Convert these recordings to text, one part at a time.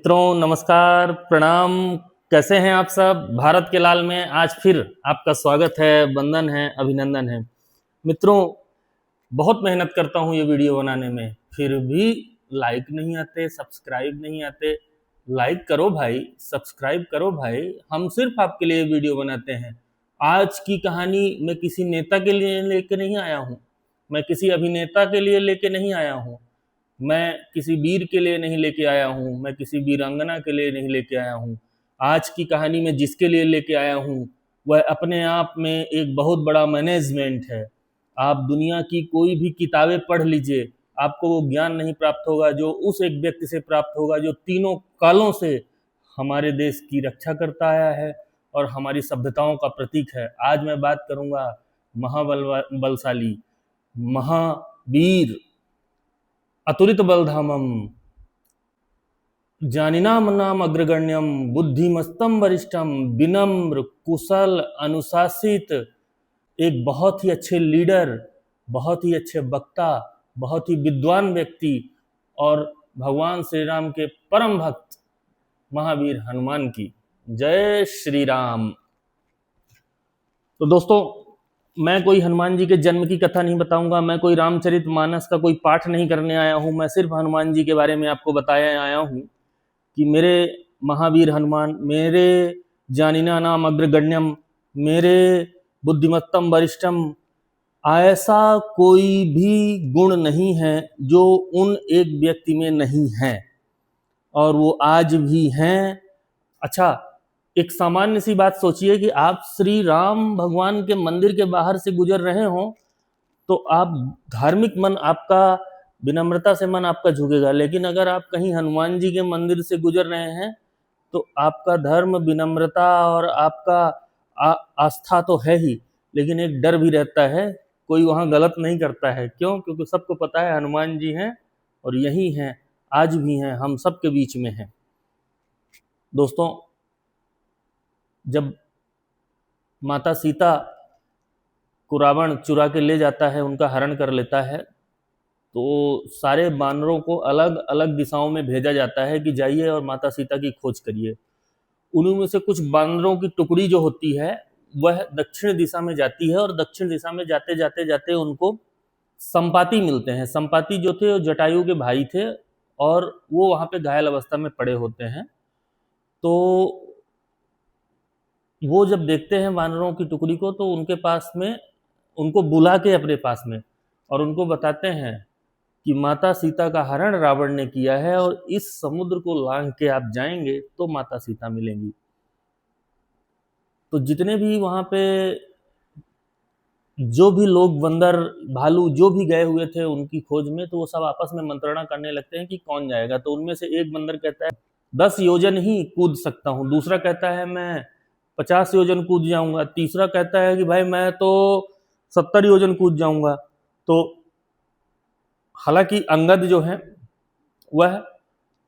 मित्रों नमस्कार प्रणाम। कैसे हैं आप सब। भारत के लाल में आज फिर आपका स्वागत है, वंदन है, अभिनंदन है। मित्रों बहुत मेहनत करता हूं ये वीडियो बनाने में, फिर भी लाइक नहीं आते, सब्सक्राइब नहीं आते। लाइक करो भाई, सब्सक्राइब करो भाई, हम सिर्फ आपके लिए वीडियो बनाते हैं। आज की कहानी मैं किसी नेता के लिए लेके नहीं आया हूं, मैं किसी अभिनेता के लिए लेके नहीं आया हूं, मैं किसी वीर के लिए नहीं लेके आया हूँ, मैं किसी वीरांगना के लिए नहीं लेके आया हूँ। आज की कहानी में जिसके लिए लेके आया हूँ वह अपने आप में एक बहुत बड़ा मैनेजमेंट है। आप दुनिया की कोई भी किताबें पढ़ लीजिए, आपको वो ज्ञान नहीं प्राप्त होगा जो उस एक व्यक्ति से प्राप्त होगा जो तीनों कालों से हमारे देश की रक्षा करता आया है और हमारी सभ्यताओं का प्रतीक है। आज मैं बात करूंगा महाबलशाली, महावीर, अतुलित बलधामम, जानिनाम नाम अग्रगण्यम, बुद्धिमस्तम वरिष्ठम, विनम्र, कुशल, अनुशासित, एक बहुत ही अच्छे लीडर, बहुत ही अच्छे वक्ता, बहुत ही विद्वान व्यक्ति और भगवान श्री राम के परम भक्त महावीर हनुमान की जय श्री राम। तो दोस्तों मैं कोई हनुमान जी के जन्म की कथा नहीं बताऊंगा, मैं कोई रामचरितमानस का कोई पाठ नहीं करने आया हूं। मैं सिर्फ हनुमान जी के बारे में आपको बताया आया हूं कि मेरे महावीर हनुमान, मेरे जानिना नाम अग्रगण्यम, मेरे बुद्धिमत्तम वरिष्ठम, ऐसा कोई भी गुण नहीं है जो उन एक व्यक्ति में नहीं है और वो आज भी हैं। अच्छा, एक सामान्य सी बात सोचिए कि आप श्री राम भगवान के मंदिर के बाहर से गुजर रहे हो तो आप धार्मिक मन आपका, विनम्रता से मन आपका झुकेगा, लेकिन अगर आप कहीं हनुमान जी के मंदिर से गुजर रहे हैं तो आपका धर्म, विनम्रता और आपका आस्था तो है ही, लेकिन एक डर भी रहता है कोई वहां गलत नहीं करता है। क्यों? क्योंकि सबको पता है हनुमान जी हैं और यही हैं, आज भी हैं, हम सबके बीच में हैं। दोस्तों जब माता सीता को रावण चुरा के ले जाता है, उनका हरण कर लेता है, तो सारे बानरों को अलग अलग दिशाओं में भेजा जाता है कि जाइए और माता सीता की खोज करिए। उन्हीं में से कुछ बानरों की टुकड़ी जो होती है वह दक्षिण दिशा में जाती है और दक्षिण दिशा में जाते जाते जाते उनको संपाति मिलते हैं। संपाति जो थे वो जटायु के भाई थे और वो वहां पे घायल अवस्था में पड़े होते हैं। तो वो जब देखते हैं वानरों की टुकड़ी को तो उनके पास में, उनको बुला के अपने पास में, और उनको बताते हैं कि माता सीता का हरण रावण ने किया है और इस समुद्र को लांघ के आप जाएंगे तो माता सीता मिलेंगी। तो जितने भी वहां पे जो भी लोग, बंदर, भालू, जो भी गए हुए थे उनकी खोज में, तो वो सब आपस में मंत्रणा करने लगते हैं कि कौन जाएगा। तो उनमें से एक बंदर कहता है 10 योजन ही कूद सकता हूँ, दूसरा कहता है मैं 50 योजन कूद जाऊंगा, तीसरा कहता है कि भाई मैं तो 70 योजन कूद जाऊंगा। तो हालांकि अंगद जो है वह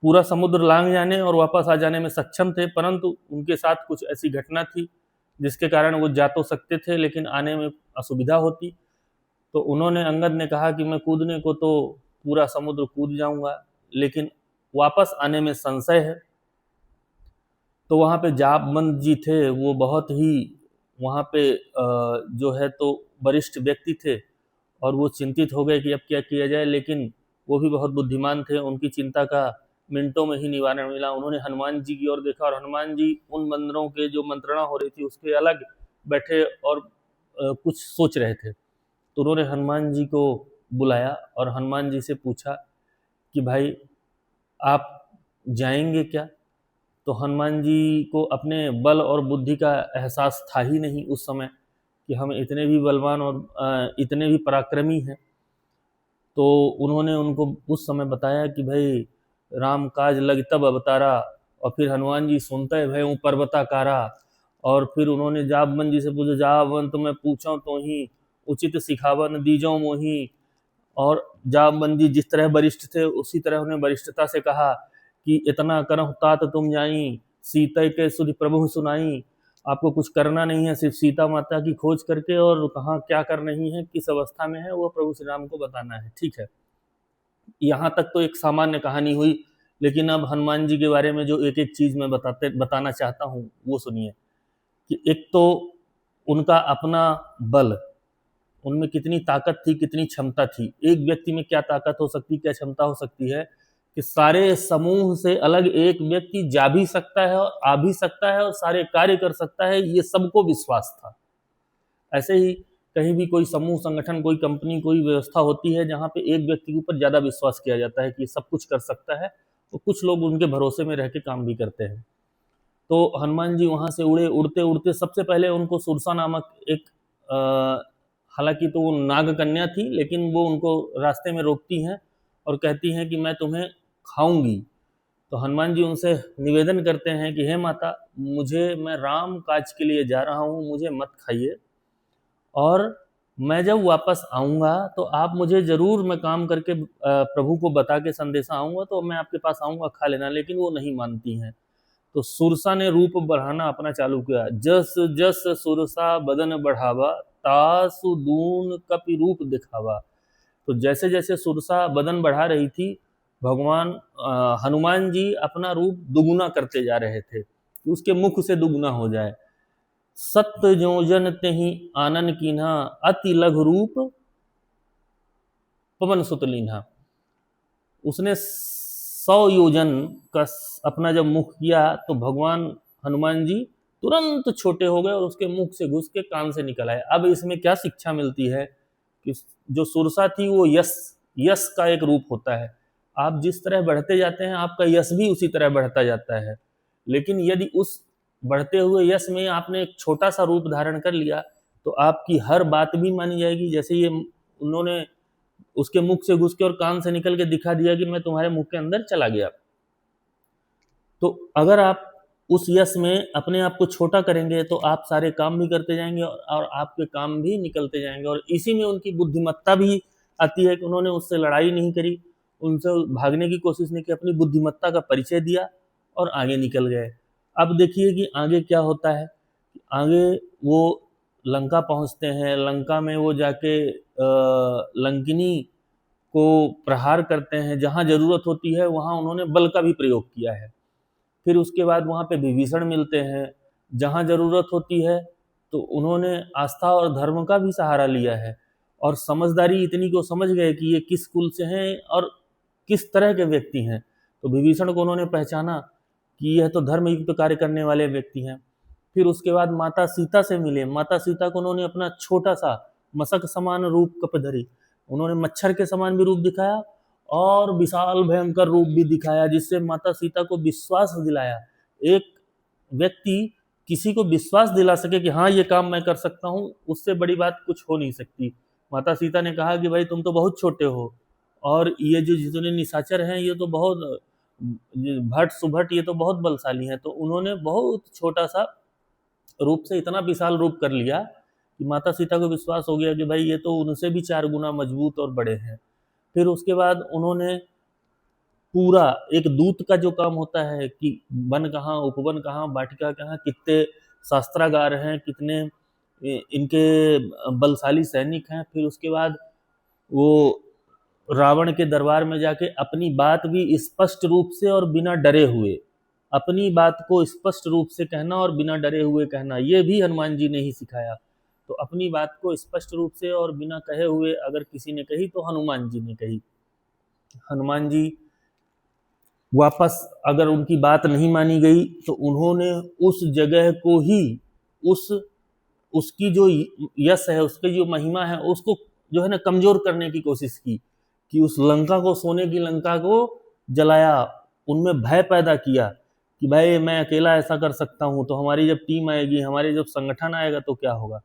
पूरा समुद्र लांघ जाने और वापस आ जाने में सक्षम थे, परंतु उनके साथ कुछ ऐसी घटना थी जिसके कारण वो जा तो सकते थे लेकिन आने में असुविधा होती। तो उन्होंने, अंगद ने कहा कि मैं कूदने को तो पूरा समुद्र कूद जाऊंगा लेकिन वापस आने में संशय है। तो वहाँ पे जाबंद जी थे, वो बहुत ही वहाँ पे जो है तो वरिष्ठ व्यक्ति थे और वो चिंतित हो गए कि अब क्या किया जाए, लेकिन वो भी बहुत बुद्धिमान थे, उनकी चिंता का मिनटों में ही निवारण मिला। उन्होंने हनुमान जी की ओर देखा और हनुमान जी उन बंदरों के जो मंत्रणा हो रही थी उसके अलग बैठे और कुछ सोच रहे थे। तो उन्होंने हनुमान जी को बुलाया और हनुमान जी से पूछा कि भाई आप जाएंगे क्या। तो हनुमान जी को अपने बल और बुद्धि का एहसास था ही नहीं उस समय कि हम इतने भी बलवान और इतने भी पराक्रमी हैं। तो उन्होंने उनको उस समय बताया कि भाई राम काज लग तब अवतारा, और फिर हनुमान जी सुनते भय पर्वताकारा। और फिर उन्होंने जाबन जी से पूछा, जाबन तो मैं पूछूं तो ही उचित सिखावन दीजो मोही। और जाबन जी जिस तरह वरिष्ठ थे उसी तरह उन्हें वरिष्ठता से कहा कि इतना करहु तात तुम जाई, सीता के सुधि प्रभु सुनाई। आपको कुछ करना नहीं है, सिर्फ सीता माता की खोज करके और कहाँ क्या कर रही है, किस अवस्था में है, वो प्रभु श्री राम को बताना है। ठीक है, यहाँ तक तो एक सामान्य कहानी हुई, लेकिन अब हनुमान जी के बारे में जो एक एक चीज मैं बताना चाहता हूँ वो सुनिए। कि एक तो उनका अपना बल, उनमें कितनी ताकत थी, कितनी क्षमता थी। एक व्यक्ति में क्या ताकत हो सकती, क्या क्षमता हो सकती है कि सारे समूह से अलग एक व्यक्ति जा भी सकता है और आ भी सकता है और सारे कार्य कर सकता है, ये सबको विश्वास था। ऐसे ही कहीं भी कोई समूह, संगठन, कोई कंपनी, कोई व्यवस्था होती है जहाँ पे एक व्यक्ति के ऊपर ज्यादा विश्वास किया जाता है कि ये सब कुछ कर सकता है, तो कुछ लोग उनके भरोसे में रह के काम भी करते हैं। तो हनुमान जी वहां से उड़े, उड़ते उड़ते सबसे पहले उनको सुरसा नामक एक, हालांकि तो वो नाग कन्या थी, लेकिन वो उनको रास्ते में रोकती हैं और कहती हैं कि मैं तुम्हें खाऊंगी। तो हनुमान जी उनसे निवेदन करते हैं कि हे माता, मैं राम काज के लिए जा रहा हूँ, मुझे मत खाइए, और मैं जब वापस आऊंगा तो आप मुझे जरूर, मैं काम करके प्रभु को बता के संदेशा आऊंगा तो मैं आपके पास आऊंगा, खा लेना। लेकिन वो नहीं मानती हैं। तो सुरसा ने रूप बढ़ाना अपना चालू किया। जस जस सुरसा बदन बढ़ावा, तासु दून कपि रूप दिखावा। तो जैसे जैसे सुरसा बदन बढ़ा रही थी, भगवान हनुमान जी अपना रूप दुगुना करते जा रहे थे कि उसके मुख से दुगुना हो जाए। सत्य योजन तेहि आनन कीन्हा, अति लघु रूप पवन सुत लीन्हा। उसने 100 योजन का अपना जब मुख किया तो भगवान हनुमान जी तुरंत छोटे हो गए और उसके मुख से घुस के कान से निकल आए। अब इसमें क्या शिक्षा मिलती है कि जो सुरसा थी वो यश, यश का एक रूप होता है। आप जिस तरह बढ़ते जाते हैं आपका यश भी उसी तरह बढ़ता जाता है। लेकिन यदि उस बढ़ते हुए यश में आपने एक छोटा सा रूप धारण कर लिया तो आपकी हर बात भी मानी जाएगी। जैसे ये उन्होंने उसके मुख से घुस के और कान से निकल के दिखा दिया कि मैं तुम्हारे मुख के अंदर चला गया। तो अगर आप उस यश में अपने आप को छोटा करेंगे तो आप सारे काम भी करते जाएंगे और आपके काम भी निकलते जाएंगे। और इसी में उनकी बुद्धिमत्ता भी आती है कि उन्होंने उससे लड़ाई नहीं करी, उनसे भागने की कोशिश नहीं की, अपनी बुद्धिमत्ता का परिचय दिया और आगे निकल गए। अब देखिए कि आगे क्या होता है। आगे वो लंका पहुंचते हैं। लंका में वो जाके लंकिनी को प्रहार करते हैं। जहां जरूरत होती है वहां उन्होंने बल का भी प्रयोग किया है। फिर उसके बाद वहां पे विभीषण मिलते हैं। जहां जरूरत होती है तो उन्होंने आस्था और धर्म का भी सहारा लिया है और समझदारी इतनी को समझ गए कि ये किस कुल से हैं और किस तरह के व्यक्ति हैं। तो विभीषण को उन्होंने पहचाना कि यह तो धर्मयुक्त कार्य करने वाले व्यक्ति हैं। फिर उसके बाद माता सीता से मिले। माता सीता को उन्होंने अपना छोटा सा मशक समान रूप कपधरी, उन्होंने मच्छर के समान भी रूप दिखाया और विशाल भयंकर रूप भी दिखाया, जिससे माता सीता को विश्वास दिलाया। एक व्यक्ति किसी को विश्वास दिला सके कि हाँ ये काम मैं कर सकता हूँ, उससे बड़ी बात कुछ हो नहीं सकती। माता सीता ने कहा कि भाई तुम तो बहुत छोटे हो और ये जो जितने निशाचर हैं ये तो बहुत भट्ट सुभट, ये तो बहुत बलशाली हैं। तो उन्होंने बहुत छोटा सा रूप से इतना विशाल रूप कर लिया कि माता सीता को विश्वास हो गया कि भाई ये तो उनसे भी 4 गुना मजबूत और बड़े हैं। फिर उसके बाद उन्होंने पूरा एक दूत का जो काम होता है कि वन कहाँ, उपवन कहाँ, वाटिका कहाँ, कितने शास्त्रागार हैं, कितने इनके बलशाली सैनिक हैं। फिर उसके बाद वो रावण के दरबार में जाके अपनी बात भी स्पष्ट रूप से और बिना डरे हुए, अपनी बात को स्पष्ट रूप से कहना और बिना डरे हुए कहना, ये भी हनुमान जी ने ही सिखाया। तो अपनी बात को स्पष्ट रूप से और बिना कहे हुए अगर किसी ने कही तो हनुमान जी ने कही। हनुमान जी वापस अगर उनकी बात नहीं मानी गई तो उन्होंने उस जगह को ही, उस उसकी जो यश है, उसकी जो महिमा है, उसको जो है ना कमजोर करने की कोशिश की कि उस लंका को, सोने की लंका को जलाया, उनमें भय पैदा किया कि भाई मैं अकेला ऐसा कर सकता हूँ तो हमारी जब टीम आएगी, हमारे जब संगठन आएगा तो क्या होगा।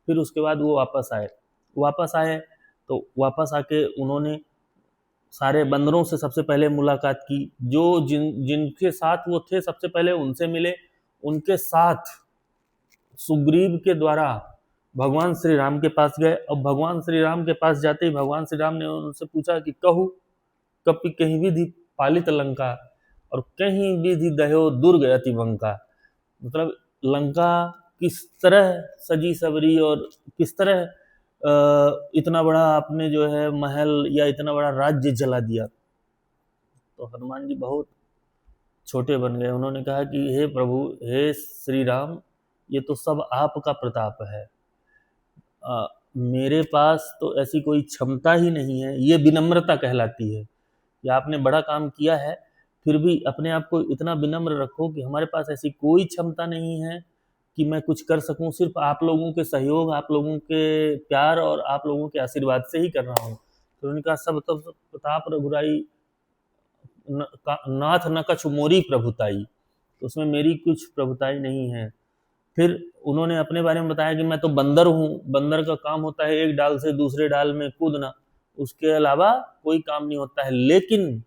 फिर उसके बाद वो वापस आए तो वापस आके उन्होंने सारे बंदरों से सबसे पहले मुलाकात की। जो जिनके साथ वो थे सबसे पहले उनसे मिले। उनके साथ सुग्रीव के द्वारा भगवान श्री राम के पास गए। अब भगवान श्री राम के पास जाते ही भगवान श्री राम ने उनसे पूछा कि कहू कपि कहीं विधि पालित लंका और कहीं विधि दह्यो दुर्ग अति बंका। मतलब लंका किस तरह सजी सवरी और किस तरह इतना बड़ा आपने जो है महल या इतना बड़ा राज्य जला दिया। तो हनुमान जी बहुत छोटे बन गए। उन्होंने कहा कि हे प्रभु, हे श्री राम, ये तो सब आपका प्रताप है। मेरे पास तो ऐसी कोई क्षमता ही नहीं है। ये विनम्रता कहलाती है कि आपने बड़ा काम किया है, फिर भी अपने आप को इतना विनम्र रखो कि हमारे पास ऐसी कोई क्षमता नहीं है कि मैं कुछ कर सकूं, सिर्फ आप लोगों के सहयोग, आप लोगों के प्यार और आप लोगों के आशीर्वाद से ही कर रहा हूँ। तो उन्होंने कहा सब तब प्रताप रघुराई नाथ न कछु मोरी प्रभुताई, तो उसमें मेरी कुछ प्रभुताई नहीं है। फिर उन्होंने अपने बारे में बताया कि मैं तो बंदर हूँ, बंदर का काम होता है एक डाल से दूसरे डाल में कूदना, उसके अलावा कोई काम नहीं होता है। लेकिन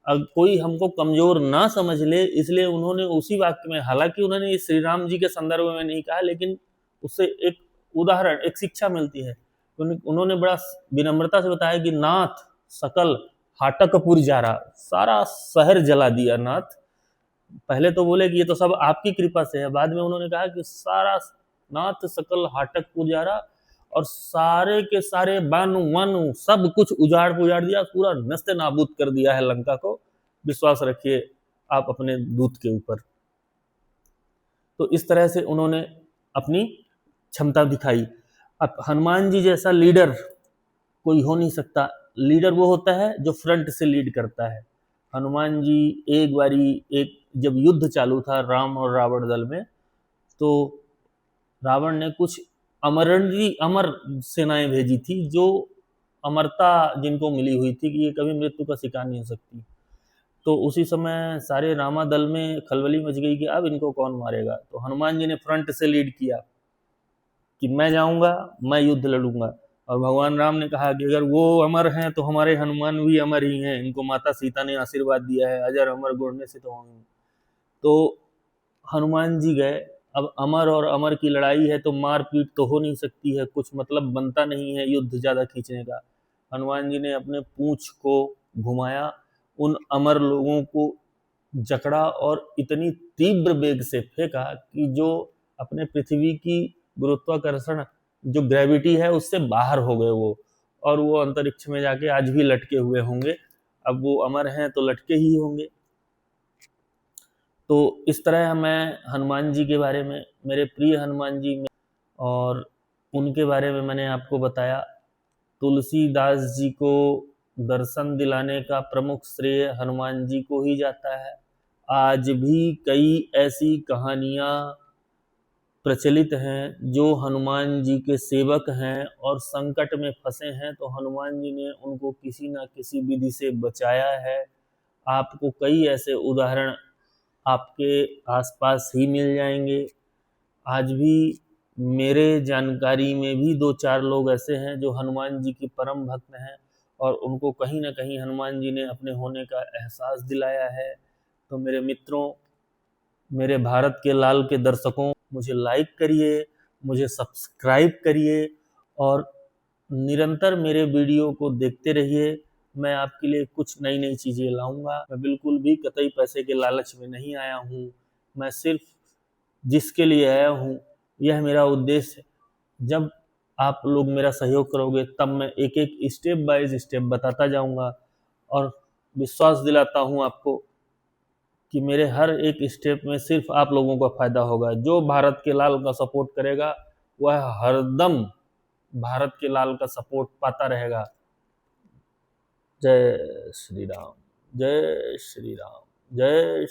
अब कोई हमको कमजोर ना समझ ले, इसलिए उन्होंने उसी वाक्य में, हालांकि उन्होंने श्री राम जी के संदर्भ में नहीं कहा, लेकिन उससे एक उदाहरण, एक शिक्षा मिलती है। उन्होंने बड़ा विनम्रता से बताया कि नाथ सकल हाटकपुर जा रहा, सारा शहर जला दिया नाथ। पहले तो बोले कि ये तो सब आपकी कृपा से है, बाद में उन्होंने कहा कि सारा नाथ सकल हाटकपुर जा रहा, और सारे के सारे बानु वानु सब कुछ उजाड़ पुजाड़ दिया, पूरा नस्ते नाबूद कर दिया है लंका को। विश्वास रखिए आप अपने दूत के ऊपर। तो इस तरह से उन्होंने अपनी क्षमता दिखाई। अब हनुमान जी जैसा लीडर कोई हो नहीं सकता। लीडर वो होता है जो फ्रंट से लीड करता है। हनुमान जी एक बारी, एक जब युद्ध चालू था राम और रावण दल में, तो रावण ने कुछ अमर सेनाएं भेजी थी, जो अमरता जिनको मिली हुई थी कि ये कभी मृत्यु का शिकार नहीं हो सकती। तो उसी समय सारे रामा दल में खलबली मच गई कि अब इनको कौन मारेगा। तो हनुमान जी ने फ्रंट से लीड किया कि मैं जाऊंगा, मैं युद्ध लड़ूंगा। और भगवान राम ने कहा कि अगर वो अमर हैं तो हमारे हनुमान भी अमर ही हैं, इनको माता सीता ने आशीर्वाद दिया है, अजर अमर गुण से तो होंगे। तो हनुमान जी गए। अब अमर और अमर की लड़ाई है तो मार पीट तो हो नहीं सकती है, कुछ मतलब बनता नहीं है युद्ध ज़्यादा खींचने का। हनुमान जी ने अपने पूंछ को घुमाया, उन अमर लोगों को जकड़ा और इतनी तीव्र वेग से फेंका कि जो अपने पृथ्वी की गुरुत्वाकर्षण, जो ग्रेविटी है, उससे बाहर हो गए वो, और वो अंतरिक्ष में जाके आज भी लटके हुए होंगे। अब वो अमर हैं तो लटके ही होंगे। तो इस तरह मैं हनुमान जी के बारे में, मेरे प्रिय हनुमान जी में, और उनके बारे में मैंने आपको बताया। तुलसीदास जी को दर्शन दिलाने का प्रमुख श्रेय हनुमान जी को ही जाता है। आज भी कई ऐसी कहानियाँ प्रचलित हैं जो हनुमान जी के सेवक हैं और संकट में फंसे हैं, तो हनुमान जी ने उनको किसी न किसी विधि से बचाया है। आपको कई ऐसे उदाहरण आपके आसपास ही मिल जाएंगे। आज भी मेरे जानकारी में भी 2-4 लोग ऐसे हैं जो हनुमान जी की परम भक्त हैं, और उनको कहीं ना कहीं हनुमान जी ने अपने होने का एहसास दिलाया है। तो मेरे मित्रों, मेरे भारत के लाल के दर्शकों, मुझे लाइक करिए, मुझे सब्सक्राइब करिए, और निरंतर मेरे वीडियो को देखते रहिए। मैं आपके लिए कुछ नई नई चीज़ें लाऊंगा। मैं बिल्कुल भी कतई पैसे के लालच में नहीं आया हूँ। मैं सिर्फ जिसके लिए आया हूँ, यह मेरा उद्देश्य है। जब आप लोग मेरा सहयोग करोगे तब मैं एक एक स्टेप बाय स्टेप बताता जाऊंगा, और विश्वास दिलाता हूँ आपको कि मेरे हर एक स्टेप में सिर्फ आप लोगों का फायदा होगा। जो भारत के लाल का सपोर्ट करेगा वह हरदम भारत के लाल का सपोर्ट पाता रहेगा। जय श्री राम, जय श्री राम, जय